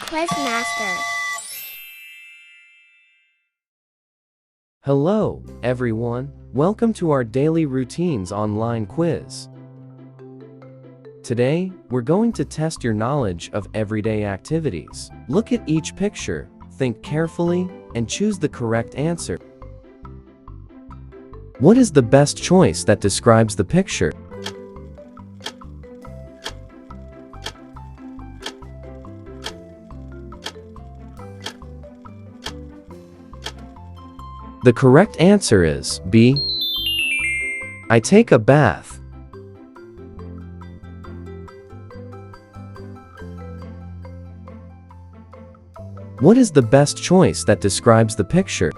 Quizmaster. Hello, everyone. Welcome to our daily routines online quiz. Today, we're going to test your knowledge of everyday activities. Look at each picture, think carefully, and choose the correct answer. What is the best choice that describes the picture? The correct answer is B. I take a bath. What is the best choice that describes the picture?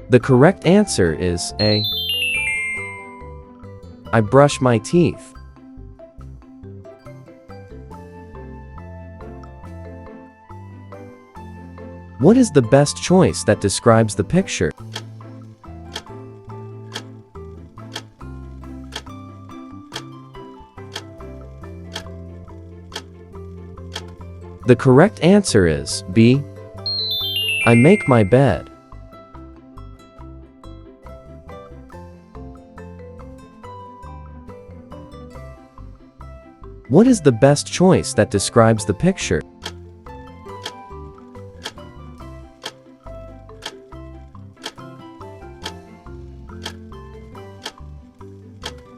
The correct answer is A. I brush my teeth. What is the best choice that describes the picture? The correct answer is B. I make my bed. What is the best choice that describes the picture?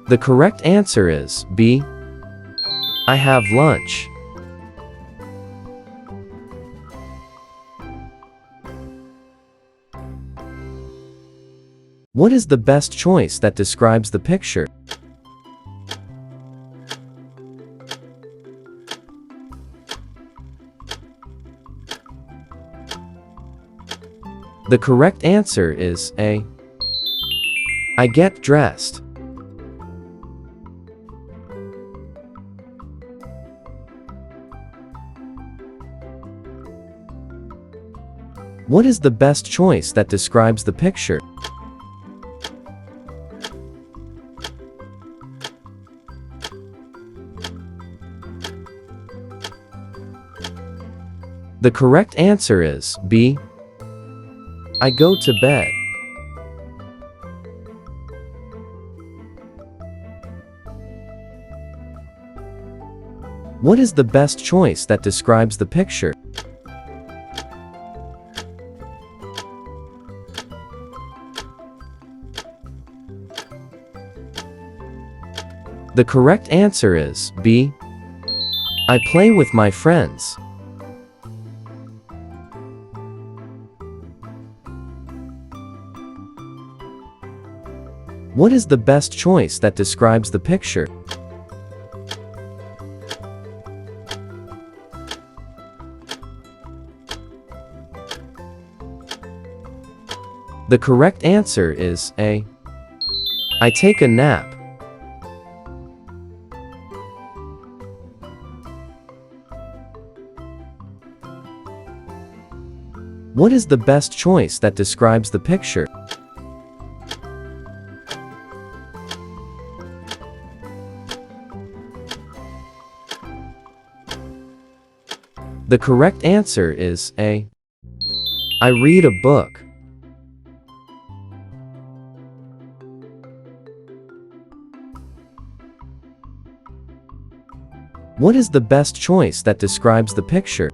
The correct answer is B. I have lunch. What is the best choice that describes the picture? The correct answer is A. I get dressed. What is the best choice that describes the picture? The correct answer is B. I go to bed. What is the best choice that describes the picture? The correct answer is B. I play with my friends. What is the best choice that describes the picture? The correct answer is A. I take a nap. What is the best choice that describes the picture? The correct answer is A. I read a book. What is the best choice that describes the picture?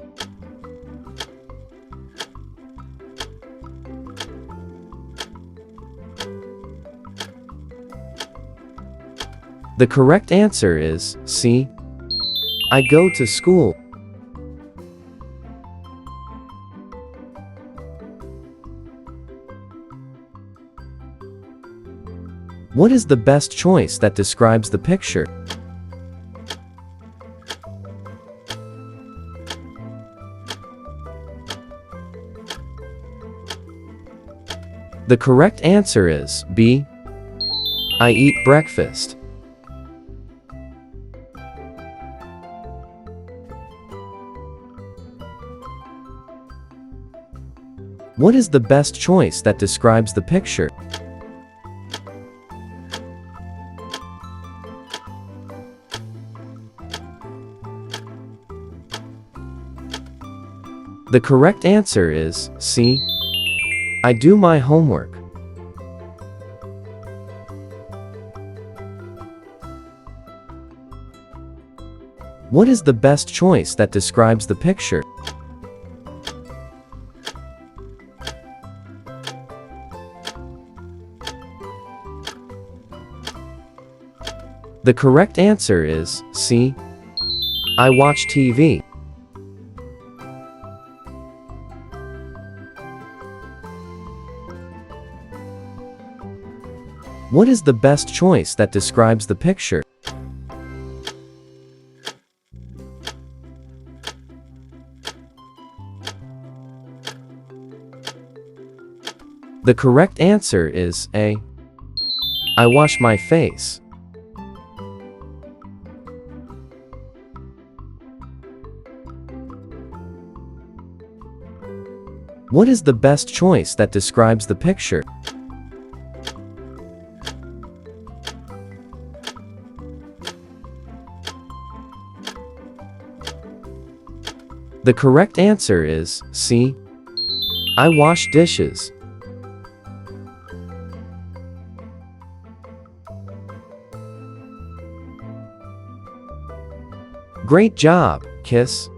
The correct answer is C. I go to school. What is the best choice that describes the picture? The correct answer is B. I eat breakfast. What is the best choice that describes the picture? The correct answer is C. I do my homework. What is the best choice that describes the picture? The correct answer is C. I watch TV. What is the best choice that describes the picture? The correct answer is A. I wash my face. What is the best choice that describes the picture? The correct answer is C. I wash dishes. Great job, Kiss.